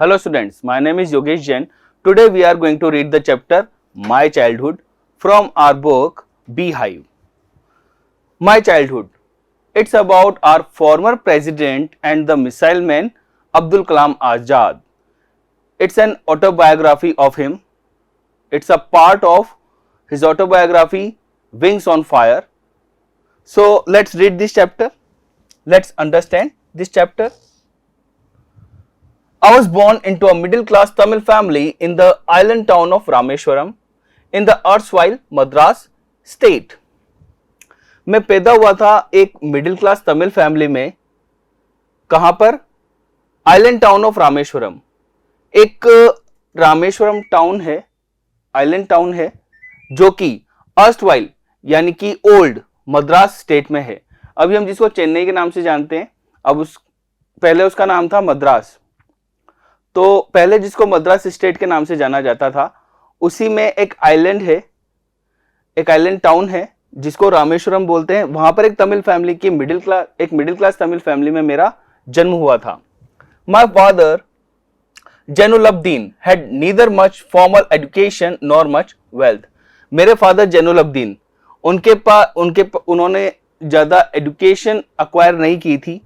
Hello students, my name is Yogesh Jain. Today we are going to read the chapter My Childhood from our book Beehive. My Childhood. It's about our former president and the missile man Abdul Kalam Azad. It's an autobiography of him. It's a part of his autobiography Wings on Fire. So let's read this chapter. Let's understand this chapter. I was born into a middle class Tamil family in the island town of Rameshwaram in the erstwhile Madras state. मैं पैदा हुआ था एक middle class Tamil family में. कहां पर? Island town of Rameswaram. एक Rameswaram town है, आइलैंड टाउन है, जो कि अर्स्टवाइल यानी कि ओल्ड मद्रास स्टेट में है. अभी हम जिसको चेन्नई के नाम से जानते हैं, अब पहले उसका नाम था मद्रास. तो पहले जिसको मद्रास स्टेट के नाम से जाना जाता था, उसी में एक आइलैंड है, एक आइलैंड टाउन है जिसको रामेश्वरम बोलते हैं. वहां पर एक तमिल फैमिली की मिडिल क्लास तमिल फैमिली में मेरा जन्म हुआ था. My father Jainulabdeen had neither much formal education nor much wealth. मेरे फादर जैनुलब्दीन, उन्होंने ज्यादा एजुकेशन अक्वायर नहीं की थी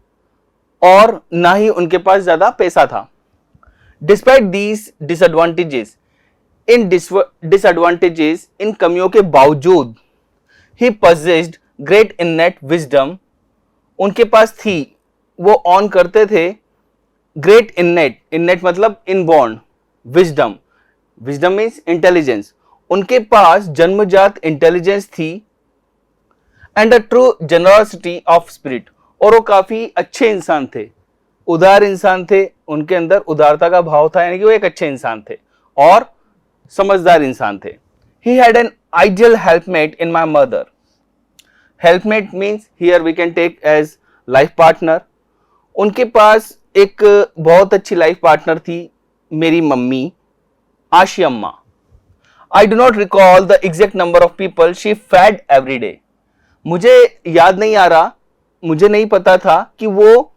और ना ही उनके पास ज्यादा पैसा था. Despite these disadvantages, इन कमियों के बावजूद, he possessed great innate wisdom. उनके पास थी, वो ऑन करते थे great innate मतलब inborn wisdom. Wisdom means intelligence. उनके पास जन्मजात इंटेलिजेंस थी and a true generosity of spirit. और वो काफी अच्छे इंसान थे, उदार इंसान थे. उनके अंदर उदारता का भाव था, यानी कि वो एक अच्छे इंसान थे और समझदार इंसान थे. He had an ideal helpmate in my mother. Helpmate means here we can take as life partner. उनके पास एक बहुत अच्छी लाइफ पार्टनर थी मेरी मम्मी आशी अम्मा. I do not recall the exact number of people she fed every day. मुझे याद नहीं आ रहा, मुझे नहीं पता था कि वो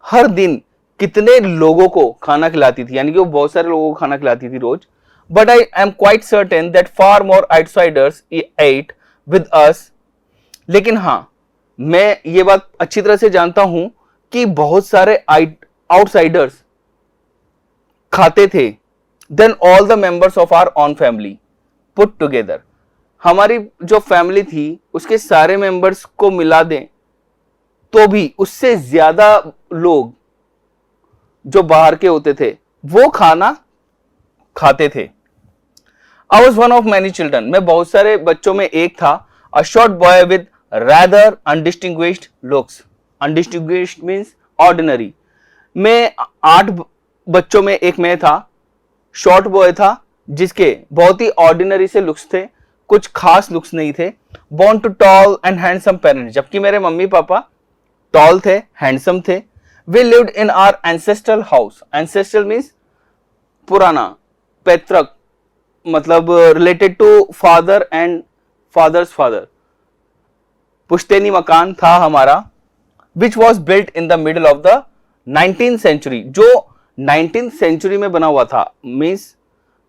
हर दिन कितने लोगों को खाना खिलाती थी, यानी कि वो बहुत सारे लोगों को खाना खिलाती थी रोज. But I am quite certain that far more outsiders ate with us. लेकिन हाँ, मैं ये बात अच्छी तरह से जानता हूं कि बहुत सारे आउटसाइडर्स खाते थे then all the members of our own family put together. हमारी जो फैमिली थी उसके सारे मेंबर्स को मिला दें तो भी उससे ज्यादा लोग जो बाहर के होते थे वो खाना खाते थे. I was one of many children. मैं बहुत सारे बच्चों में एक था. A short boy with rather undistinguished looks. Undistinguished means ordinary. मैं 8 बच्चों में एक मैं था. शॉर्ट बॉय था जिसके बहुत ही ऑर्डिनरी से लुक्स थे, कुछ खास लुक्स नहीं थे. Born to tall and handsome parents. जबकि मेरे मम्मी पापा टॉल थे, हैंडसम थे. We lived in our ancestral house. Ancestral means पुराना, पैतृक मतलब related to father and father's father. पुश्तैनी मकान था हमारा, which was built in the middle of the 19th century. जो 19th century में बना हुआ था, means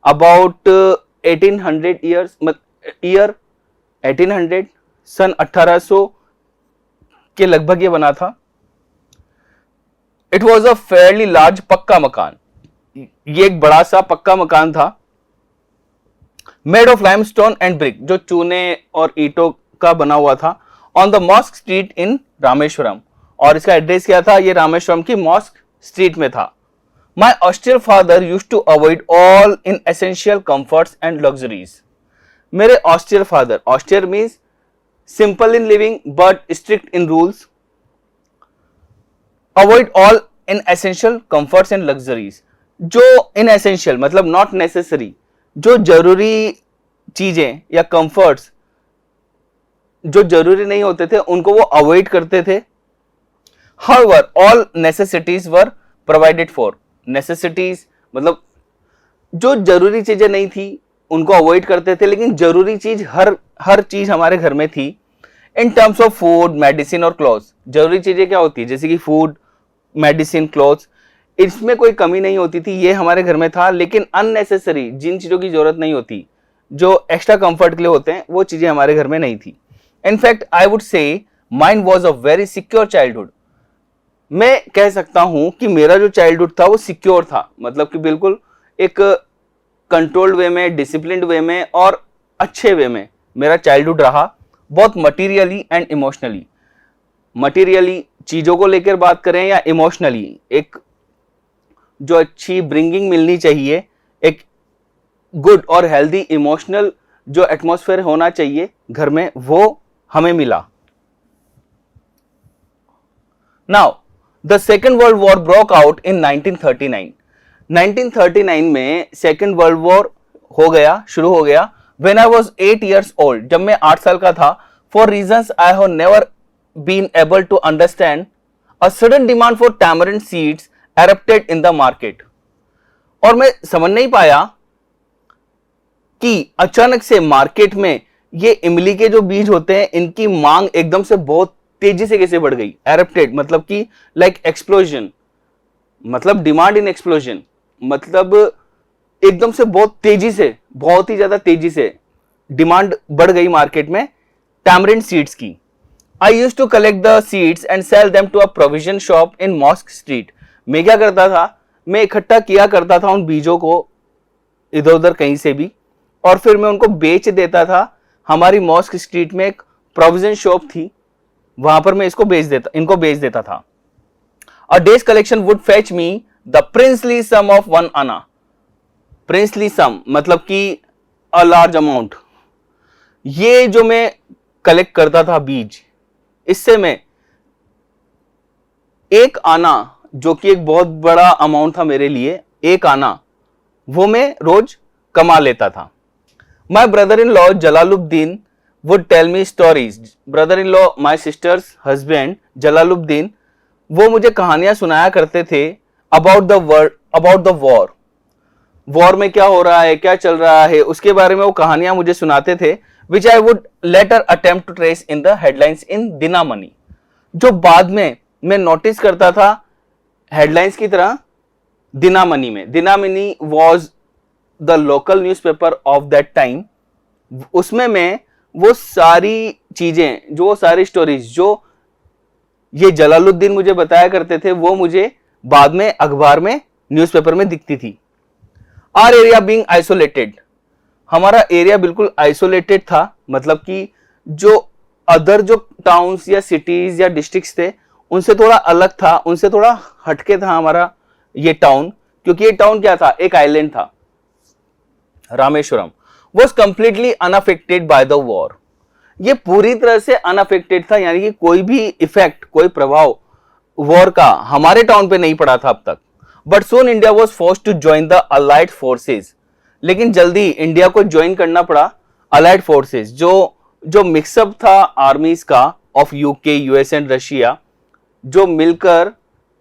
about 1800 years, year 1800 सन 1800 के लगभग ये बना था. It was a fairly large पक्का मकान. ये एक बड़ा सा पक्का मकान था. Made of limestone and brick, जो चूने और ईंटों का बना हुआ था. On the mosque street in Rameswaram. और इसका एड्रेस क्या था? ये रामेश्वरम की मॉस्क स्ट्रीट में था. My austere father used to avoid all inessential comforts and luxuries. मेरे austere father, austere means simple in living but strict in rules. Avoid all inessential comforts and luxuries. जो inessential मतलब not necessary, जो जरूरी चीजें या comforts जो जरूरी नहीं होते थे उनको वो अवॉइड करते थे. However, all necessities were provided for. Necessities मतलब जो जरूरी चीजें नहीं थी उनको अवॉइड करते थे, लेकिन जरूरी चीज हर चीज हमारे घर में थी. In terms of food, medicine और क्लॉथ्स. जरूरी चीजें क्या होती है? जैसे कि फूड, मेडिसिन, क्लॉथ्स. इसमें कोई कमी नहीं होती थी, ये हमारे घर में था, लेकिन अननेसेसरी जिन चीजों की जरूरत नहीं होती, जो एक्स्ट्रा कंफर्ट के लिए होते हैं, वो चीजें हमारे घर में नहीं थी। In fact I would say mine was a very secure childhood. मैं कह सकता हूं कि मेरा जो चाइल्डहुड था वो सिक्योर था, मतलब कि बिल्कुल एक कंट्रोल्ड वे में, डिसिप्लिन्ड वे में और अच्छे वे में मेरा चाइल्डहुड रहा, बहुत मटीरियली एंड इमोशनली। मटीरियली चीजों को लेकर बात करें या इमोशनली, एक जो अच्छी ब्रिंगिंग मिलनी चाहिए, एक गुड और हेल्दी इमोशनल जो एटमॉस्फेयर होना चाहिए घर में, वो हमें मिला। Now the second world war broke out in 1939। 1939 में सेकेंड वर्ल्ड वॉर हो गया, शुरू हो गया। When I was 8 years old, जब मैं 8 साल का था, for reasons I have never been able to understand, a sudden demand for tamarind seeds erupted in the market. और मैं समझ नहीं पाया कि अचानक से मार्केट में ये इमली के जो बीज होते हैं, इनकी मांग एकदम से बहुत तेजी से कैसे बढ़ गई। erupted मतलब कि लाइक एक्सप्लोजन, मतलब डिमांड इन एक्सप्लोजन, मतलब एकदम से बहुत तेजी से, बहुत ही ज्यादा तेजी से डिमांड बढ़ गई मार्केट में टैमरिंड सीड्स की। I used to collect the seeds and sell them to a provision shop in Mosque Street. मैं क्या करता था, मैं इकट्ठा किया करता था उन बीजों को इधर उधर कहीं से भी, और फिर मैं उनको बेच देता था। हमारी मॉस्क स्ट्रीट में एक प्रोविजन शॉप थी, वहां पर मैं इनको बेच देता था। A days collection would fetch me the princely sum of 1 anna. Princely सम मतलब कि अ लार्ज अमाउंट। ये जो मैं कलेक्ट करता था बीज, इससे मैं 1 आना, जो कि एक बहुत बड़ा अमाउंट था मेरे लिए, 1 आना वो मैं रोज कमा लेता था। My brother in law Jalaluddin would tell me stories. Brother in law, my sister's husband Jalaluddin, वो मुझे कहानियां सुनाया करते थे अबाउट द वॉर। वॉर में क्या हो रहा है, क्या चल रहा है, उसके बारे में वो कहानियां मुझे सुनाते थे, which I would later attempt to trace in the headlines in Dinamani, जो बाद में मैं नोटिस करता था हेडलाइंस की तरह दिनामनी में। Dinamani was the local newspaper of that time. उसमें मैं वो सारी चीजें, जो वो सारी स्टोरीज जो ये जलालुद्दीन मुझे बताया करते थे, वो मुझे बाद में अखबार में, न्यूज़पेपर में दिखती थी। आर एरिया बीइंग आइसोलेटेड, हमारा एरिया बिल्कुल आइसोलेटेड था, मतलब कि जो अदर जो टाउन्स या सिटीज या डिस्ट्रिक्ट्स थे उनसे थोड़ा अलग था, उनसे थोड़ा हटके था हमारा ये टाउन, क्योंकि ये टाउन क्या था, एक आइलैंड था, Rameswaram. Was completely unaffected by the war. ये पूरी तरह से अनअफेक्टेड था, यानी कि कोई भी इफेक्ट, कोई प्रभाव वॉर का हमारे टाउन पे नहीं पड़ा था अब तक। But soon India was forced to join the allied forces, लेकिन जल्दी इंडिया को ज्वाइन करना पड़ा अलाइड फोर्सेज, जो मिक्सअप था आर्मीज का of UK, US and Russia, जो मिलकर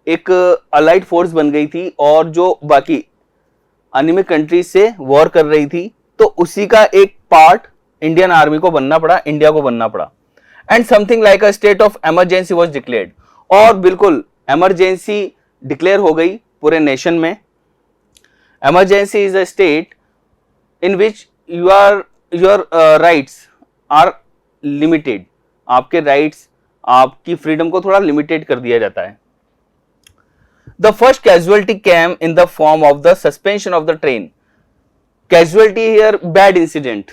एक अलाइड फोर्स बन गई थी और जो बाकी एनिमी कंट्रीज से वॉर कर रही थी। तो उसी का एक पार्ट इंडियन आर्मी को बनना पड़ा, इंडिया को बनना पड़ा। And something like a state of emergency was declared, और बिल्कुल इमरजेंसी डिक्लेयर हो गई पूरे नेशन में। Emergency is a state in which your rights are limited, आपके राइट्स, आपकी फ्रीडम को थोड़ा लिमिटेड कर दिया जाता है। The first casualty came in the form of the suspension of the train. Casualty here bad incident,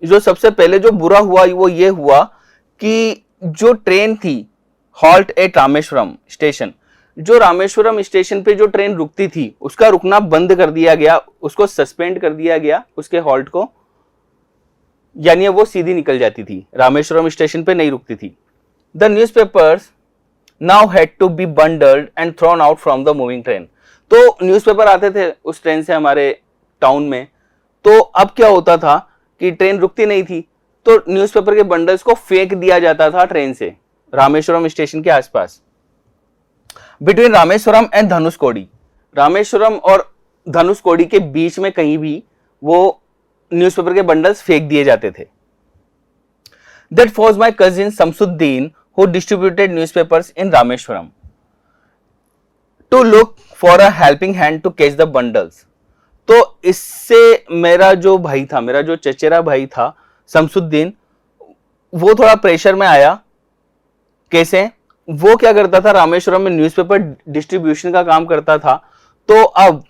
जो सबसे पहले जो बुरा हुआ वो ये हुआ कि जो ट्रेन थी हॉल्ट एट रामेश्वरम स्टेशन, जो रामेश्वरम स्टेशन पे जो ट्रेन रुकती थी उसका रुकना बंद कर दिया गया, उसको सस्पेंड कर दिया गया, उसके हॉल्ट को, यानी वो सीधी निकल जाती थी, रामेश्वरम स्टेशन पे नहीं रुकती थी। The newspapers now had to be bundled and thrown out from the moving train. तो न्यूज़पेपर आते थे उस ट्रेन से हमारे टाउन में, तो अब क्या होता था कि ट्रेन रुकती नहीं थी, तो न्यूज़पेपर के बंडल्स को फेंक दिया जाता था ट्रेन से रामेश्वरम स्टेशन के आसपास। बिटवीन रामेश्वरम एंड धनुषकोडी, रामेश्वरम और धनुषकोडी के बीच में कहीं भी वो न्यूज़पेपर के बंडल्स फेंक दिए जाते थे। That was my cousin Samsuddin who distributed newspapers in Rameshwaram. To look for a helping hand to catch the bundles. तो इससे मेरा जो भाई था, मेरा जो चचेरा भाई था शमसुद्दीन, वो थोड़ा प्रेशर में आया। कैसे? वो क्या करता था, रामेश्वरम में न्यूज़पेपर डिस्ट्रीब्यूशन का काम करता था। तो अब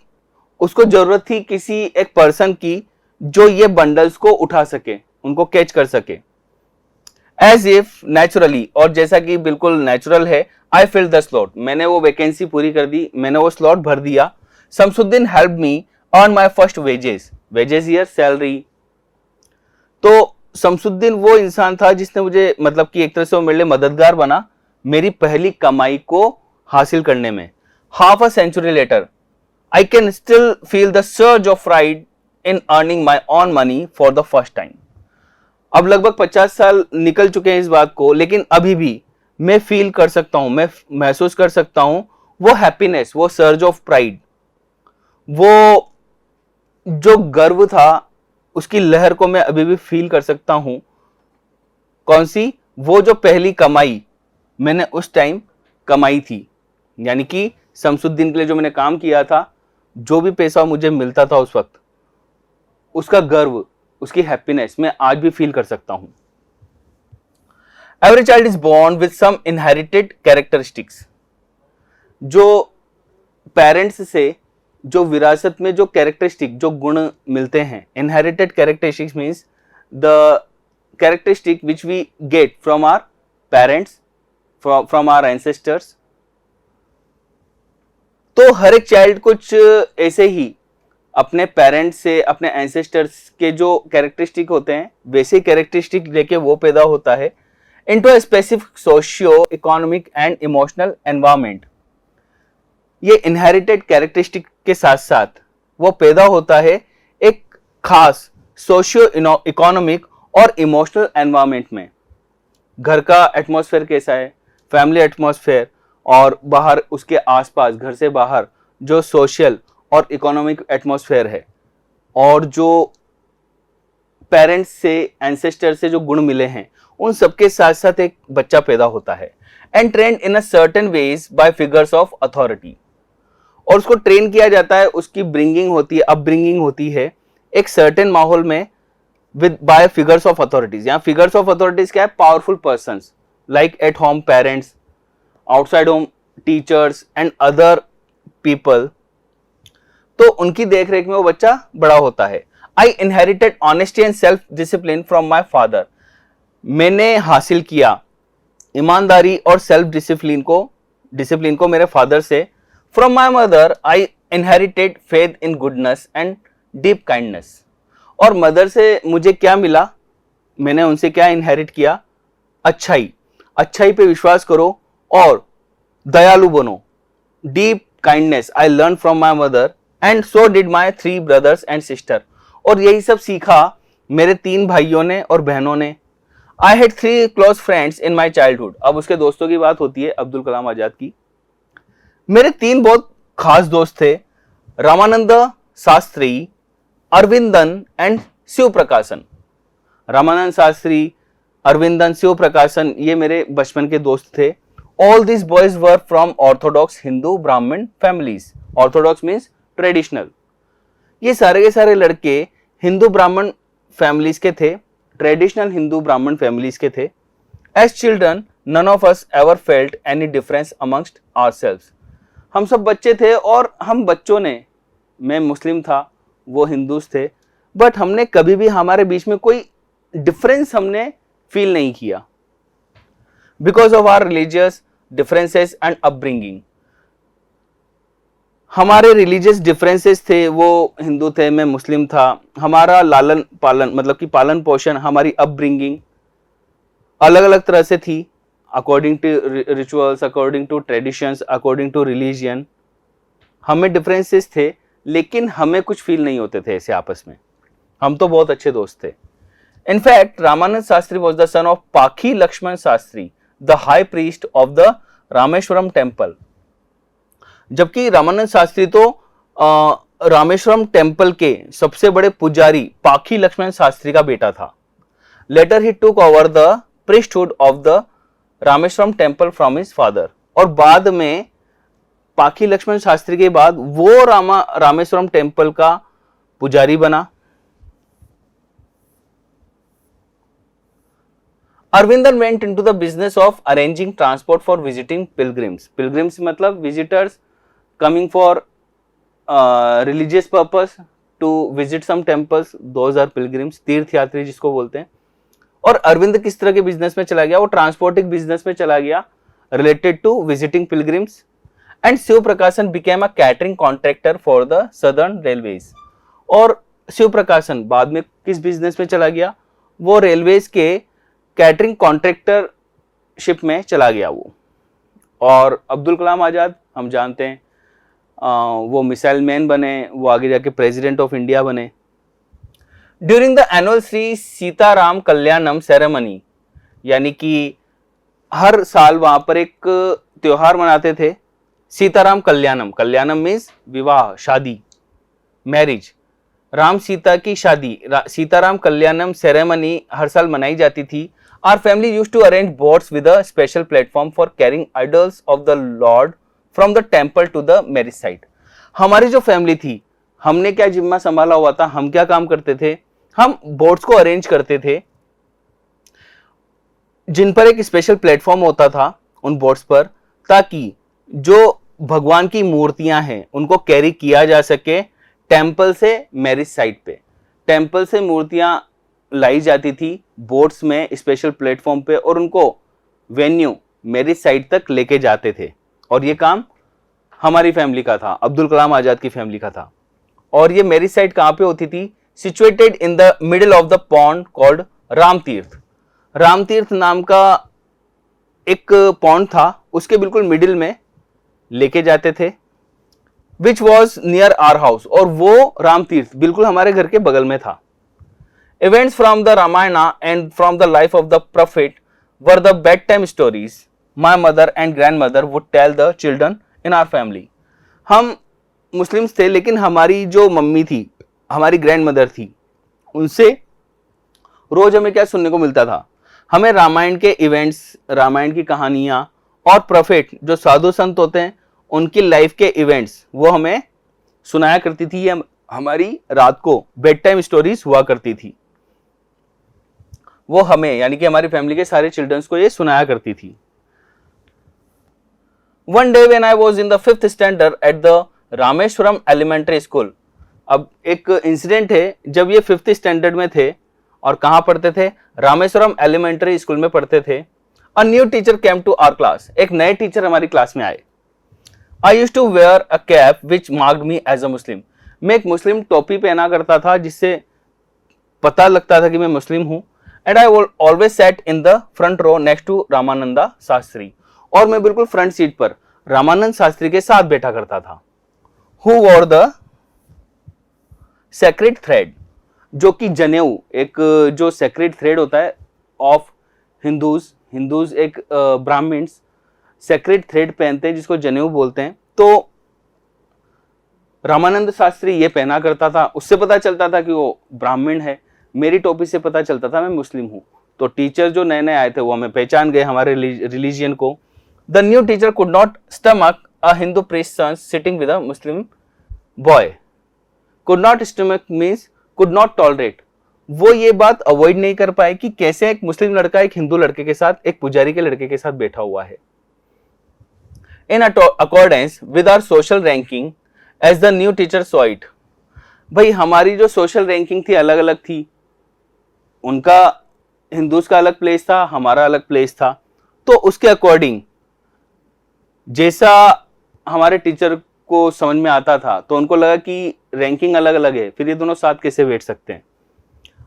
उसको जरूरत थी किसी एक पर्सन की जो ये बंडल्स को उठा सके, उनको कैच कर सके। एज इफ नेचुरली, और जैसा कि बिल्कुल नेचुरल है, आई फिल द स्लॉट, मैंने वो वैकेंसी पूरी कर दी, मैंने वो स्लॉट भर दिया। Shamsuddin help me earn my first wages, wages year salary. तो शमसुद्दीन वो इंसान था जिसने मुझे, मतलब कि एक तरह से वो मेरे लिए मददगार बना मेरी पहली कमाई को हासिल करने में। Half a century later I can still feel the surge of pride in earning my own money for the first time. अब लगभग 50 साल निकल चुके हैं इस बात को, लेकिन अभी भी मैं फील कर सकता हूं, मैं महसूस कर सकता हूं वो हैप्पीनेस, वो सर्ज ऑफ प्राइड, वो जो गर्व था, उसकी लहर को मैं अभी भी फील कर सकता हूं। कौन सी? वो जो पहली कमाई मैंने उस टाइम कमाई थी, यानी कि शमसुद्दीन के लिए जो मैंने काम किया था, जो भी पैसा मुझे मिलता था उस वक्त, उसका गर्व, उसकी हैप्पीनेस मैं आज भी फील कर सकता हूं। Every child is born with some inherited characteristics. जो पेरेंट्स से जो विरासत में जो कैरेक्टरिस्टिक, जो गुण मिलते हैं, inherited characteristics means the characteristic which we get from our parents, from our ancestors. तो हर एक चाइल्ड कुछ ऐसे ही अपने पेरेंट्स से, अपने एंसेस्टर्स के जो कैरेक्टरिस्टिक होते हैं, वैसे कैरेक्टरिस्टिक लेके वो पैदा होता है into a specific socio economic and emotional environment. ये इनहेरिटेड कैरेक्टरिस्टिक के साथ साथ वो पैदा होता है एक खास सोशियो इकोनॉमिक और इमोशनल एनवायरनमेंट में। घर का एटमॉस्फेयर कैसा है, फैमिली एटमॉस्फेयर, और बाहर उसके आसपास, घर से बाहर जो सोशल और इकोनॉमिक एटमॉस्फेयर है, और जो पेरेंट्स से, एंसेस्टर से जो गुण मिले हैं, उन सबके साथ साथ एक बच्चा पैदा होता है and trend in a certain veg bye figures of authority. और उसको ट्रेन किया जाता है, उसकी ब्रिंगिंग होती है, अपब्रिंगिंग होती है एक सर्टेन माहौल में with by figures of authorities. यहाँ फिगर्स ऑफ अथॉरिटीज क्या है? Powerful persons like at home parents, outside home teachers and other people. तो उनकी देखरेख में वो बच्चा बड़ा होता है। I inherited honesty and self discipline from my father. मैंने हासिल किया ईमानदारी और सेल्फ डिसिप्लिन को मेरे फादर से। From my mother I inherited faith in goodness and deep kindness. और मदर से मुझे क्या मिला? मैंने उनसे क्या इनहेरिट किया? अच्छाई, अच्छाई पे विश्वास करो और दयालु बनो। Deep kindness I learn from my mother and so did my 3 brothers and sister. और यही सब सीखा मेरे 3 भाइयों ने और बहनों ने। I had 3 close friends in my childhood. अब उसके दोस्तों की बात होती है, अब्दुल कलाम आजाद की। मेरे 3 बहुत खास दोस्त थे, रामानंद शास्त्री, अरविंदन एंड शिव प्रकाशन। रामानंद शास्त्री, अरविंदन, शिव प्रकाशन, ये मेरे बचपन के दोस्त थे। All this boys were from Orthodox Hindu ब्राह्मण फैमिलीज। Orthodox means traditional. ये सारे के सारे लड़के हिंदू ब्राह्मण फैमिलीज के थे, ट्रेडिशनल हिंदू ब्राह्मण फैमिलीज के थे। As children none of us ever felt any difference amongst ourselves. हम सब बच्चे थे और हम बच्चों ने, मैं मुस्लिम था, वो हिंदूज थे, बट हमने कभी भी हमारे बीच में कोई डिफरेंस हमने फील नहीं किया because of our religious differences and upbringing. हमारे रिलीजियस डिफरेंसेस थे, वो हिंदू थे, मैं मुस्लिम था। हमारा लालन पालन, मतलब कि पालन पोषण, हमारी अपब्रिंगिंग अलग अलग तरह से थी, according to rituals, according to traditions, according to religion. हमें डिफरेंसेस थे, लेकिन हमें कुछ फील नहीं होते थे ऐसे आपस में। हम तो बहुत अच्छे दोस्त थे। In fact Ramanand Shastri was the son of Pakshi Lakshmana Shastri, the high priest of the Rameswaram temple. जबकि रामानंद शास्त्री तो रामेश्वरम टेम्पल के सबसे बड़े पुजारी पाखी लक्ष्मण शास्त्री का बेटा था। Later he took over the priesthood of the Rameswaram temple from his father. और बाद में पाखी लक्ष्मण शास्त्री के बाद वो रामेश्वरम टेम्पल का पुजारी बना। Arvindan went into the business of arranging transport for visiting pilgrims. Pilgrims मतलब visitors coming for religious purpose to visit some temples. Those are pilgrims. तीर्थ यात्री जिसको बोलते हैं। और अरविंद किस तरह के बिजनेस में चला गया? वो ट्रांसपोर्टिंग बिजनेस में चला गया related to visiting pilgrims. And Shiv प्रकाशन became a catering contractor for the southern railways. और शिव प्रकाशन बाद में किस बिजनेस में चला गया? वो रेलवेज के कैटरिंग कॉन्ट्रैक्टरशिप में चला गया वो। और अब्दुल कलाम आज़ाद हम जानते हैं वो मिसाइल मैन बने, वो आगे जाके प्रेसिडेंट ऑफ इंडिया बने। During the annual Shri Sitarama Kalyanam ceremony, यानी कि हर साल वहां पर एक त्योहार मनाते थे, सीताराम कल्याणम। कल्याणम मीन्स विवाह, शादी, मैरिज। राम सीता की शादी, सीताराम कल्याणम सेरेमनी हर साल मनाई जाती थी। Our family used to arrange boats with a special platform for carrying idols of the Lord from the temple to the marriage site. हमारी जो फैमिली थी, हमने क्या जिम्मा संभाला हुआ था, हम क्या काम करते थे? हम बोट्स को अरेंज करते थे जिन पर एक स्पेशल प्लेटफॉर्म होता था उन बोट्स पर, ताकि जो भगवान की मूर्तियां हैं उनको कैरी किया जा सके टेम्पल से मैरिज साइट पे। टेम्पल से मूर्तियां लाई जाती थी बोट्स में स्पेशल प्लेटफॉर्म पे और उनको वेन्यू मैरिज साइट तक लेके जाते थे। और ये काम हमारी फैमिली का था, अब्दुल कलाम आजाद की फैमिली का था। और ये मैरिज साइट कहाँ पे होती थी? Situated in the middle of the pond called Ram तीर्थ। राम तीर्थ नाम का एक पॉन्ड था, उसके बिल्कुल मिडिल में लेके जाते थे, which was near our house. और वो राम तीर्थ बिल्कुल हमारे घर के बगल में था। Events from the Ramayana and from the life of the prophet were the bedtime stories my mother and grandmother would tell the children in our family. हम मुस्लिम्स थे, लेकिन हमारी जो मम्मी थी, हमारी ग्रैंड मदर थी, उनसे रोज हमें क्या सुनने को मिलता था? हमें रामायण के इवेंट्स, रामायण की कहानियाँ और प्रोफेट जो साधु संत होते हैं उनकी लाइफ के इवेंट्स वो हमें सुनाया करती थी। ये हमारी रात को बेड टाइम स्टोरीज हुआ करती थी। वो हमें यानी कि हमारी फैमिली के सारे चिल्ड्रंस को ये सुनाया करती थी। One day when I was in the 5th standard at the Rameswaram elementary school. अब एक इंसिडेंट है, जब ये 5th स्टैंडर्ड में थे और कहां पढ़ते थे? रामेश्वरम एलिमेंट्री स्कूल में पढ़ते थे। A new teacher came to our class. एक नए टीचर हमारी क्लास में आए। I used to wear a cap which marked me as a Muslim. मैं एक मुस्लिम टोपी पहना करता था जिससे पता लगता था कि मैं मुस्लिम हूं। And I always sat in the front row next to Ramananda Shastri. और मैं बिल्कुल फ्रंट सीट पर रामानंद शास्त्री के साथ बैठा करता था। Who wore the sacred thread, जो कि जनेऊ, एक जो sacred thread होता है ऑफ हिंदूज एक ब्राह्मण्स sacred thread पहनते हैं जिसको जनेऊ बोलते हैं। तो रामानंद शास्त्री ये पहना करता था, उससे पता चलता था कि वो ब्राह्मण है। मेरी टोपी से पता चलता था मैं मुस्लिम हूं। तो टीचर जो नए नए आए थे वो हमें पहचान गए, हमारे रिलीजियन को। The new teacher could not stomach a Hindu priest son sitting with a Muslim boy. Could not stomach means could not tolerate. वो ये बात अवॉइड नहीं कर पाए कि कैसे एक मुस्लिम लड़का एक हिंदू लड़के के साथ, एक पुजारी के लड़के के साथ बैठा हुआ है। In accordance with our social ranking as the new teacher saw it. भाई हमारी जो सोशल रैंकिंग थी अलग अलग थी, उनका हिंदूज का अलग प्लेस था, हमारा अलग प्लेस था। तो उसके अकॉर्डिंग जैसा हमारे टीचर को समझ में आता था तो उनको लगा कि रैंकिंग अलग अलग है, फिर ये दोनों साथ कैसे बैठ सकते हैं।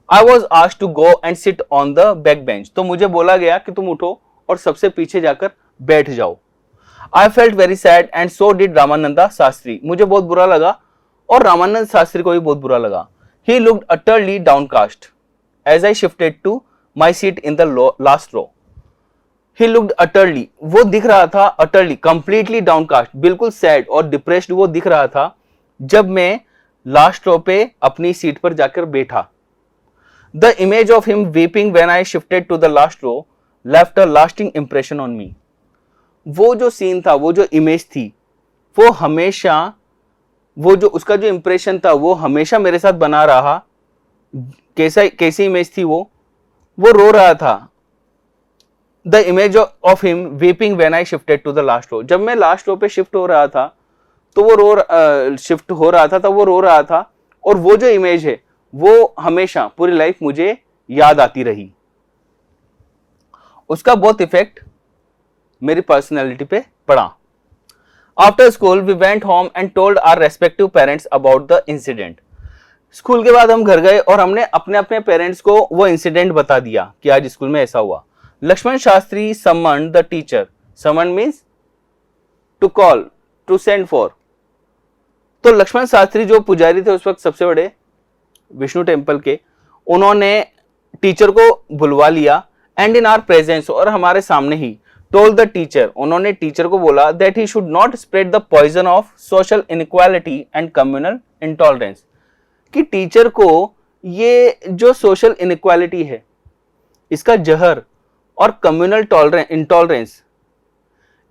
I was asked to go and sit on the back bench. तो मुझे बोला गया कि तुम उठो और सबसे पीछे जाकर बैठ जाओ। I felt very sad and so did Ramananda Shastri. मुझे बहुत बुरा लगा और रामानंद शास्त्री को भी बहुत बुरा लगा। He looked utterly downcast as I shifted to my seat in the last row. He looked utterly, वो दिख रहा था utterly, completely downcast, बिल्कुल sad और depressed वो दिख रहा था जब मैं लास्ट रो पे अपनी सीट पर जाकर बैठा। The image of him weeping when I shifted to the last row left a lasting impression on me. वो जो सीन था, वो जो इमेज थी, वो हमेशा, वो जो उसका जो इंप्रेशन था वो हमेशा मेरे साथ बना रहा। कैसी इमेज थी वो रो रहा था। The image of him weeping when I shifted to the last row, जब मैं लास्ट रो पे शिफ्ट हो रहा था तो वो शिफ्ट हो रहा था, तब वो रो रहा था। और वो जो इमेज है वो हमेशा पूरी लाइफ मुझे याद आती रही। उसका बहुत इफेक्ट मेरी पर्सनैलिटी पे पड़ा। After school we went home and told our respective parents about the incident. School के बाद हम घर गए और हमने अपने अपने पेरेंट्स को वो इंसिडेंट बता दिया कि आज स्कूल में ऐसा हुआ। Lakshmana Shastri summon the teacher, summon means to call, to send for. तो लक्ष्मण शास्त्री जो पुजारी थे उस वक्त सबसे बड़े विष्णु टेम्पल के, उन्होंने टीचर को बुलवा लिया एंड इन आवर प्रेजेंस, और हमारे सामने ही टोल्ड द टीचर, उन्होंने टीचर को बोला that he should not spread the poison of social inequality and communal intolerance, कि टीचर को ये जो सोशल इनइक्वालिटी है इसका जहर और कम्युनल इंटॉलरेंस,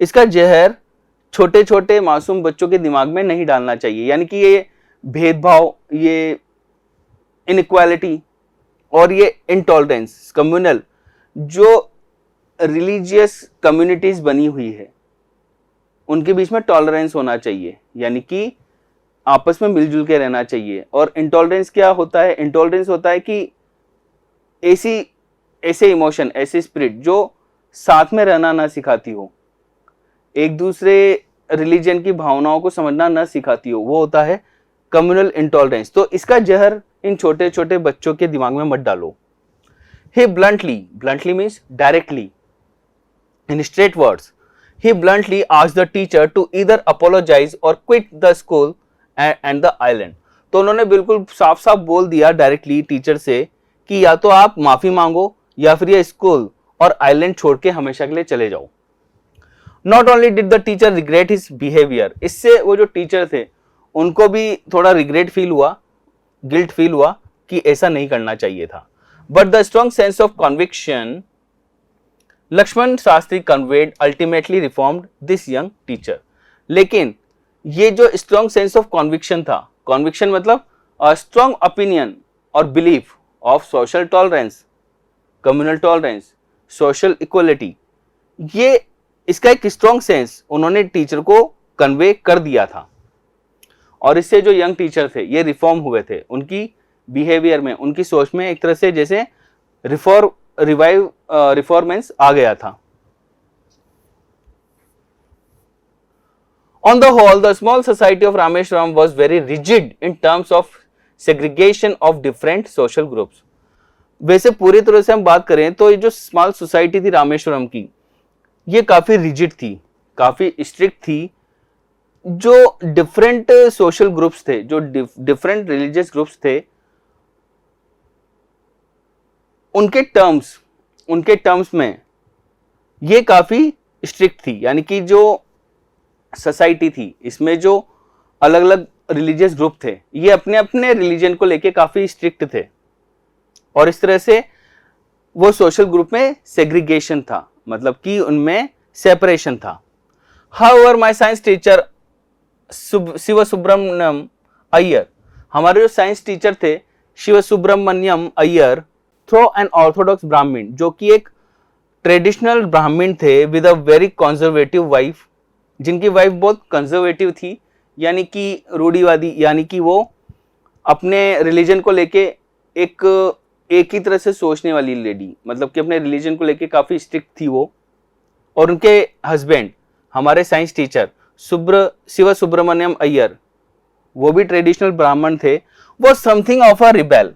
इसका जहर छोटे छोटे मासूम बच्चों के दिमाग में नहीं डालना चाहिए। यानी कि ये भेदभाव, ये इनइक्वालिटी और ये इंटॉलरेंस, कम्युनल जो रिलीजियस कम्युनिटीज बनी हुई है उनके बीच में टॉलरेंस होना चाहिए, यानी कि आपस में मिलजुल के रहना चाहिए। और इंटॉलरेंस क्या होता है? इंटॉलरेंस होता है कि ऐसे इमोशन, ऐसी स्पिरिट जो साथ में रहना ना सिखाती हो, एक दूसरे रिलीजन की भावनाओं को समझना ना सिखाती हो, वो होता है कम्युनल इंटॉलरेंस। तो इसका जहर इन छोटे छोटे बच्चों के दिमाग में मत डालो। He bluntly means directly, in straight words, he bluntly asked the teacher to either apologize or quit the school and the island. तो उन्होंने बिल्कुल साफ साफ बोल दिया डायरेक्टली टीचर से कि या तो आप माफी मांगो या फिर ये स्कूल और आइलैंड छोड़ के हमेशा के लिए चले जाओ। Not only did the teacher regret his behavior, इससे वो जो टीचर थे उनको भी थोड़ा रिग्रेट फील हुआ, गिल्ट फील हुआ कि ऐसा नहीं करना चाहिए था। But the strong sense of conviction Lakshman Shastri conveyed ultimately reformed this young teacher. लेकिन ये जो strong sense of conviction था, conviction मतलब a strong opinion और belief of social tolerance, communal tolerance, social equality, ये इसका एक strong sense उन्होंने टीचर को कन्वे कर दिया था। और इससे जो यंग टीचर थे ये रिफॉर्म हुए थे, उनकी बिहेवियर में, उनकी सोच में एक तरह से जैसे रिफॉर्मेंस आ गया था। On the whole, the small society of Rameshwaram was very rigid in terms of segregation of different social groups. वैसे पूरी तरह से हम बात करें तो ये जो स्मॉल सोसाइटी थी रामेश्वरम की, ये काफी रिजिड थी, काफी स्ट्रिक्ट थी। जो डिफरेंट सोशल ग्रुप्स थे, जो डिफरेंट रिलीजियस ग्रुप्स थे, उनके टर्म्स में ये काफी स्ट्रिक्ट थी। यानी कि जो सोसाइटी थी इसमें जो अलग अलग रिलीजियस ग्रुप थे ये अपने अपने रिलीजन को लेके काफी स्ट्रिक्ट थे, और इस तरह से वो सोशल ग्रुप में सेग्रीगेशन था, मतलब कि उनमें सेपरेशन था। However my science teacher Shiv Subramaniam Iyer, हमारे जो साइंस टीचर थे Shiv Subramaniam Iyer, though an orthodox Brahmin, जो कि एक ट्रेडिशनल ब्राह्मण थे with a very conservative wife, जिनकी वाइफ बहुत कंजर्वेटिव थी, यानी कि रूढ़िवादी, यानी कि वो अपने रिलीजन को लेके एक ही तरह से सोचने वाली लेडी, मतलब कि अपने रिलीजन को लेके काफी स्ट्रिक्ट थी वो। और उनके हस्बैंड हमारे साइंस टीचर शिव सुब्रमण्यम अय्यर, वो भी ट्रेडिशनल ब्राह्मण थे। वो समथिंग ऑफ अ रिबेल,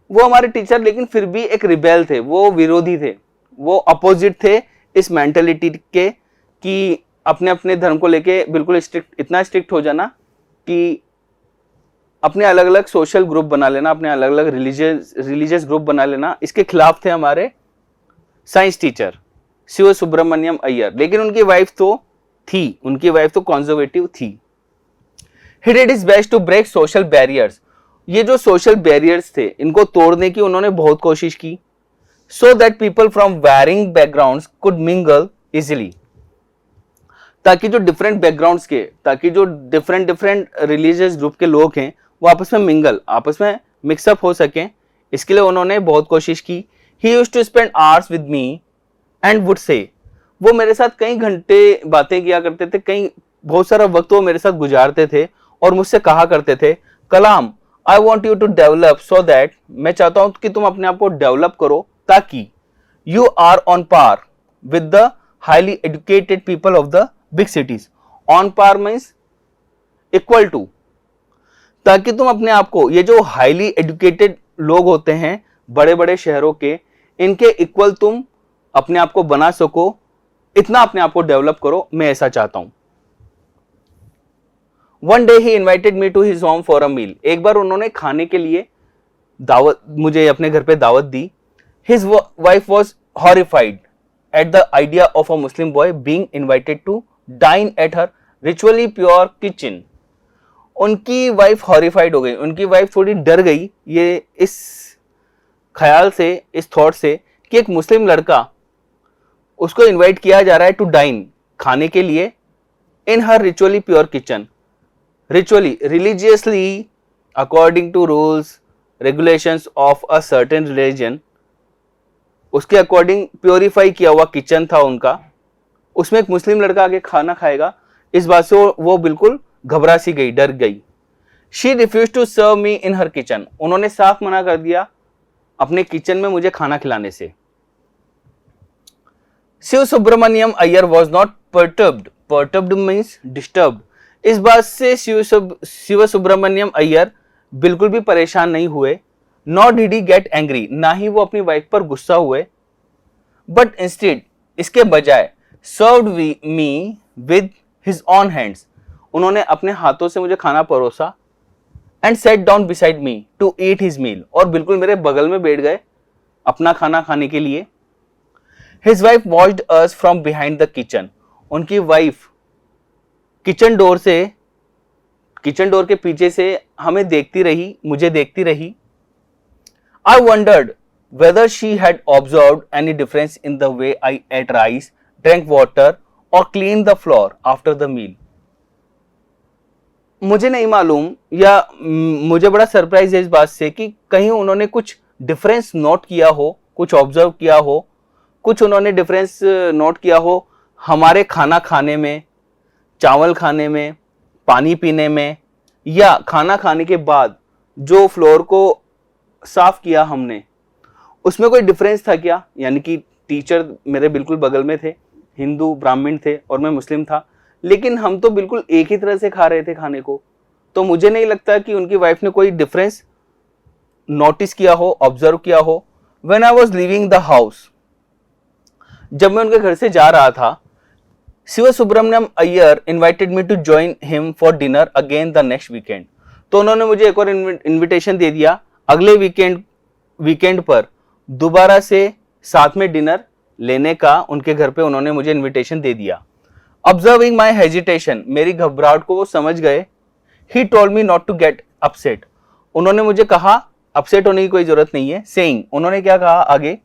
वो हमारे टीचर लेकिन फिर भी एक रिबेल थे, वो विरोधी थे, वो अपोजिट थे इस मेंटेलिटी के कि अपने अपने धर्म को लेके बिल्कुल स्ट्रिक्ट, इतना स्ट्रिक्ट हो जाना कि अपने अलग अलग सोशल ग्रुप बना लेना, अपने अलग अलग रिलीजियस ग्रुप बना लेना। इसके खिलाफ थे हमारे साइंस टीचर शिव सुब्रमण्यम अय्यर। लेकिन उनकी वाइफ तो कंजर्वेटिव थी। He did his best to break social barriers, ये जो सोशल बैरियर्स थे इनको तोड़ने की उन्होंने बहुत कोशिश की, so that people from varying backgrounds could mingle easily, ताकि जो डिफरेंट बैकग्राउंड्स के, ताकि जो डिफरेंट डिफरेंट रिलीजियस ग्रुप के लोग हैं वो आपस में मिंगल, आपस में मिक्सअप हो सकें, इसके लिए उन्होंने बहुत कोशिश की। He used to spend hours with me and would say, वो मेरे साथ कई घंटे बातें किया करते थे, कई बहुत सारा वक्त वो मेरे साथ गुजारते थे और मुझसे कहा करते थे, Kalam I want you to develop so that, मैं चाहता हूं कि तुम अपने आप को डेवलप करो ताकि you are on par with the highly educated people of the big cities. On par means equal to, ताकि तुम अपने आप को, ये जो हाईली एजुकेटेड लोग होते हैं बड़े बड़े शहरों के, इनके इक्वल तुम अपने आप को बना सको, इतना अपने आप को डेवलप करो, मैं ऐसा चाहता हूं। One day he invited me to his home for a meal, एक बार उन्होंने खाने के लिए दावत, मुझे अपने घर पे दावत दी। His wife was horrified at the idea of a Muslim boy being invited to dine at her ritually pure kitchen. उनकी वाइफ हॉरिफाइड हो गई, उनकी वाइफ थोड़ी डर गई ये इस ख्याल से, इस थॉट से कि एक मुस्लिम लड़का, उसको इनवाइट किया जा रहा है टू डाइन, खाने के लिए, in her ritually pure kitchen. Ritually, religiously, according to rules regulations of a certain religion, उसके अकॉर्डिंग प्योरीफाई किया हुआ किचन था उनका, उसमें एक मुस्लिम लड़का आके खाना खाएगा, इस बात से वो बिल्कुल घबरा सी गई, डर गई। She refuse to serve me in her kitchen, उन्होंने साफ मना कर दिया अपने किचन में मुझे खाना खिलाने से। Shiv Subramaniam Iyer was not perturbed, perturbed means disturbed, इस बात से शिव सुब्रमण्यम अय्यर बिल्कुल भी परेशान नहीं हुए। Not did he get angry, ना ही वो अपनी वाइफ पर गुस्सा हुए। बट इंस्टेड, इसके बजाय, served me with his own hands, उन्होंने अपने हाथों से मुझे खाना परोसा। And sat down beside me to eat his meal, और बिल्कुल मेरे बगल में बैठ गए अपना खाना खाने के लिए। His wife watched us from behind the kitchen, उनकी वाइफ किचन डोर के पीछे से हमें देखती रही, मुझे देखती रही। I wondered whether she had observed any difference in the way I ate rice, drank water और clean the floor after the meal. मुझे नहीं मालूम, या मुझे बड़ा सरप्राइज है इस बात से कि कहीं उन्होंने कुछ डिफरेंस नोट किया हो, कुछ ऑब्जर्व किया हो, कुछ उन्होंने डिफरेंस नोट किया हो हमारे खाना खाने में, चावल खाने में, पानी पीने में, या खाना खाने के बाद जो फ्लोर को साफ किया हमने, उसमें कोई डिफरेंस था क्या। यानी कि टीचर मेरे बिल्कुल बगल में थे, हिंदू ब्राह्मण थे और मैं मुस्लिम था, लेकिन हम तो बिल्कुल एक ही तरह से खा रहे थे खाने को, तो मुझे नहीं लगता कि उनकी वाइफ ने कोई डिफरेंस नोटिस किया हो, ऑब्जर्व किया हो। When I was leaving the house, जब मैं उनके घर से जा रहा था, Shiv Subramaniam Iyer invited me to join him for dinner again the next weekend, तो उन्होंने मुझे एक और इन्विटेशन दे दिया, अगले वीकेंड पर दोबारा से साथ में डिनर लेने का उनके घर पे उन्होंने मुझे इन्विटेशन दे दिया। ऑब्जर्विंग माई हेजिटेशन, मेरी घबराहट को वो समझ गए। He told me not to get upset, उन्होंने मुझे कहा अपसेट होने की कोई जरूरत नहीं है। सेइंग, उन्होंने क्या कहा आगे,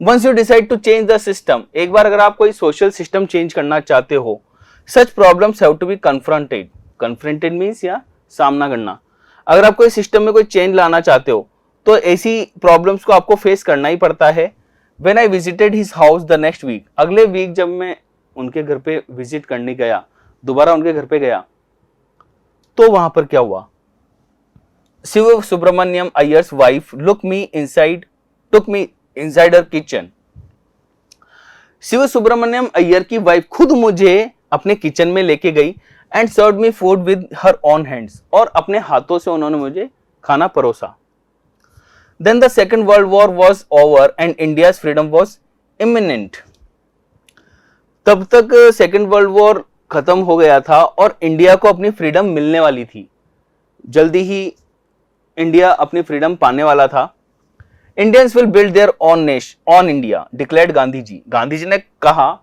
once you decide to change the system, एक बार अगर आप कोई सोशल सिस्टम चेंज करना चाहते हो, such problems have to be confronted, confronted means या सामना करना, अगर आप कोई सिस्टम में कोई चेंज लाना चाहते हो तो ऐसी प्रॉब्लम्स को आपको फेस करना ही पड़ता है। When I visited his house the next week, अगले वीक जब मैं उनके घर पे विजिट करने गया, दोबारा उनके घर पे गया, तो वहां पर क्या हुआ, Shiva Subramania Iyer's wife took me inside her kitchen, Shiva Subramaniam Iyer की वाइफ खुद मुझे अपने किचन में लेके गई and served me food with her own hands, और अपने हाथों से उन्होंने मुझे खाना परोसा। Then the second world war was over and India's freedom was imminent, तब तक सेकेंड वर्ल्ड वॉर खत्म हो गया था और इंडिया को अपनी फ्रीडम मिलने वाली थी, जल्दी ही इंडिया अपनी फ्रीडम पाने वाला था। Indians will build their own India, declared Gandhi ji, Gandhi ji ने कहा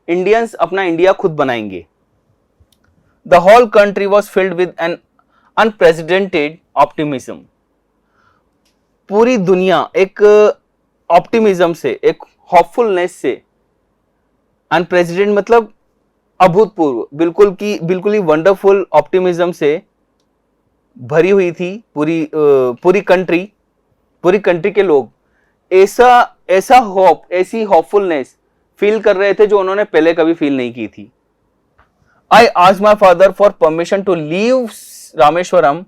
इंडियंस अपना इंडिया खुद बनाएंगे। The whole country was filled with an unprecedented optimism, पूरी दुनिया एक ऑप्टिमिज्म से, एक होपफुलनेस से, अनप्रेसिडेंट मतलब अभूतपूर्व, बिल्कुल ही वंडरफुल ऑप्टिमिज्म से भरी हुई थी पूरी कंट्री के लोग ऐसा होप, ऐसी होपफुलनेस फील कर रहे थे जो उन्होंने पहले कभी फील नहीं की थी। I asked my father for permission to leave Rameswaram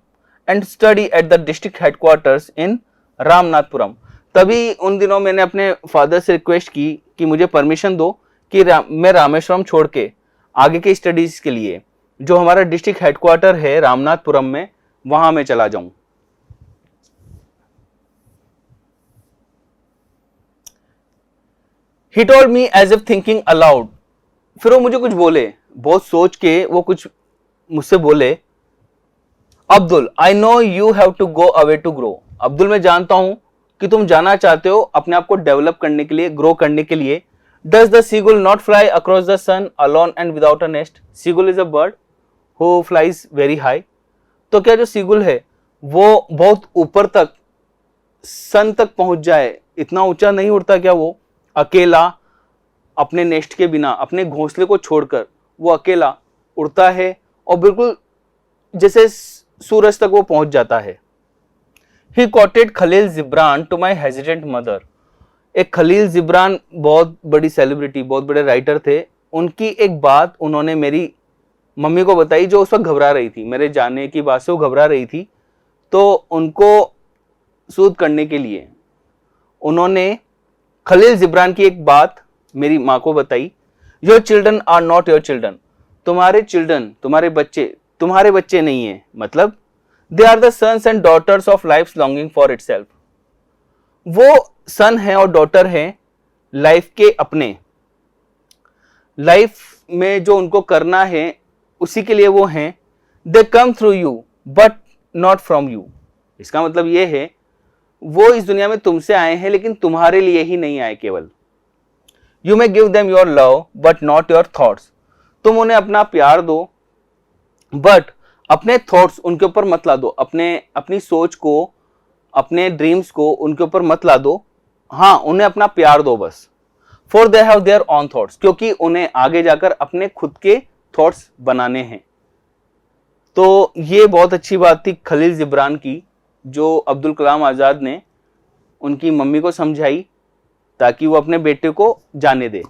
and study at the district headquarters in Ramanathapuram. तभी उन दिनों मैंने अपने फादर से रिक्वेस्ट की कि मुझे परमिशन दो कि मैं रामेश्वरम छोड़ के आगे की स्टडीज के लिए जो हमारा डिस्ट्रिक्ट हेडक्वार्टर है रामनाथपुरम में, वहां मैं चला जाऊं। He told me as if thinking aloud। फिर वो मुझे कुछ बोले, बहुत सोच के वो कुछ मुझसे बोले, Abdul I know you have to go away to grow. Abdul मैं जानता हूं कि तुम जाना चाहते हो अपने आप को डेवलप करने के लिए, ग्रो करने के लिए। Does the seagull not fly across the sun alone and without a nest. Seagull is a bird who flies very high. तो क्या जो सीगुल है वो बहुत ऊपर तक, सन तक पहुंच जाए, इतना ऊंचा नहीं उड़ता क्या वो अकेला, अपने नेस्ट के बिना, अपने घोंसले को छोड़कर वो अकेला उड़ता है और बिल्कुल जैसे सूरज तक वो पहुंच जाता है। He quoted Khalil Gibran to my hesitant mother. एक खलील जिब्रान बहुत बड़ी सेलिब्रिटी, बहुत बड़े राइटर थे, उनकी एक बात उन्होंने मेरी मम्मी को बताई जो उस वक्त घबरा रही थी, मेरे जाने की बात से वो घबरा रही थी। तो उनको सूद करने के लिए उन्होंने खलील जिब्रान की एक बात मेरी माँ को बताई, your children are not your children. तुम्हारे चिल्ड्रन, तुम्हारे बच्चे नहीं है, मतलब they are the sons and daughters of life longing for itself. वो सन है और डॉटर है लाइफ के अपने, लाइफ में जो उनको करना है उसी के लिए वो हैं। They come through you but not from you. इसका मतलब ये है वो इस दुनिया में तुमसे आए हैं लेकिन तुम्हारे लिए ही नहीं आए केवल। You may give them your love but not your thoughts. तुम उन्हें अपना प्यार दो बट अपने थॉट्स उनके ऊपर मत ला दो, अपनी सोच को, अपने ड्रीम्स को उनके ऊपर मत ला दो। हाँ, उन्हें अपना प्यार दो बस। For they have their on thoughts, क्योंकि उन्हें आगे जाकर अपने खुद के थॉट्स बनाने हैं। तो ये बहुत अच्छी बात थी खलील जिब्रान की, जो अब्दुल कलाम आज़ाद ने उनकी मम्मी को समझाई ताकि वो अपने बेटे को जाने दे,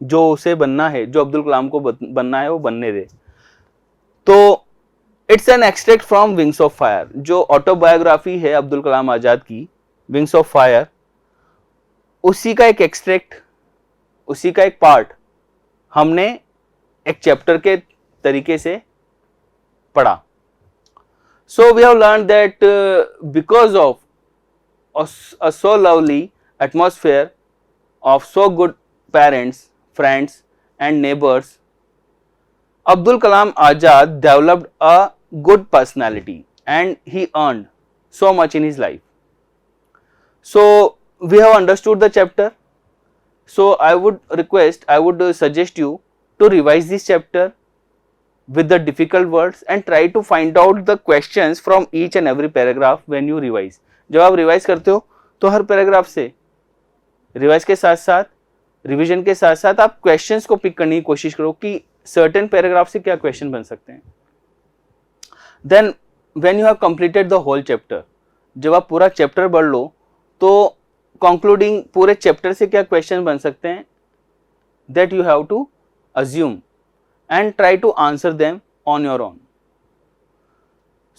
जो उसे बनना है, जो अब्दुल कलाम को बनना है वो बनने दे। तो it's an extract from wings of fire, जो ऑटोबायोग्राफी है अब्दुल कलाम आज़ाद की, विंग्स ऑफ फायर, उसी का एक एक्सट्रैक्ट, उसी का एक पार्ट हमने एक चैप्टर के तरीके से पढ़ा। So we have learn that because of a so lovely atmosphere of so good parents, friends and neighbors, Abdul Kalam Azad developed a good personality and he earned so much in his life. So we have understood the chapter. So I would suggest you to revise this chapter with the difficult words and try to find out the questions from each and every paragraph when you revise. जब आप revise करते हो तो हर paragraph से revise के साथ साथ, revision के साथ साथ आप क्वेश्चंस को पिक करने की कोशिश करो कि सर्टेन पैराग्राफ से क्या क्वेश्चन बन सकते हैं। Then when you have completed the whole chapter, जब आप पूरा चैप्टर पढ़ लो तो कंक्लूडिंग पूरे चैप्टर से क्या क्वेश्चन बन सकते हैं, that you have to assume and try to answer them on your own.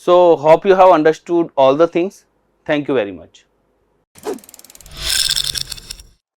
So hope you have understood all the things. Thank you very much.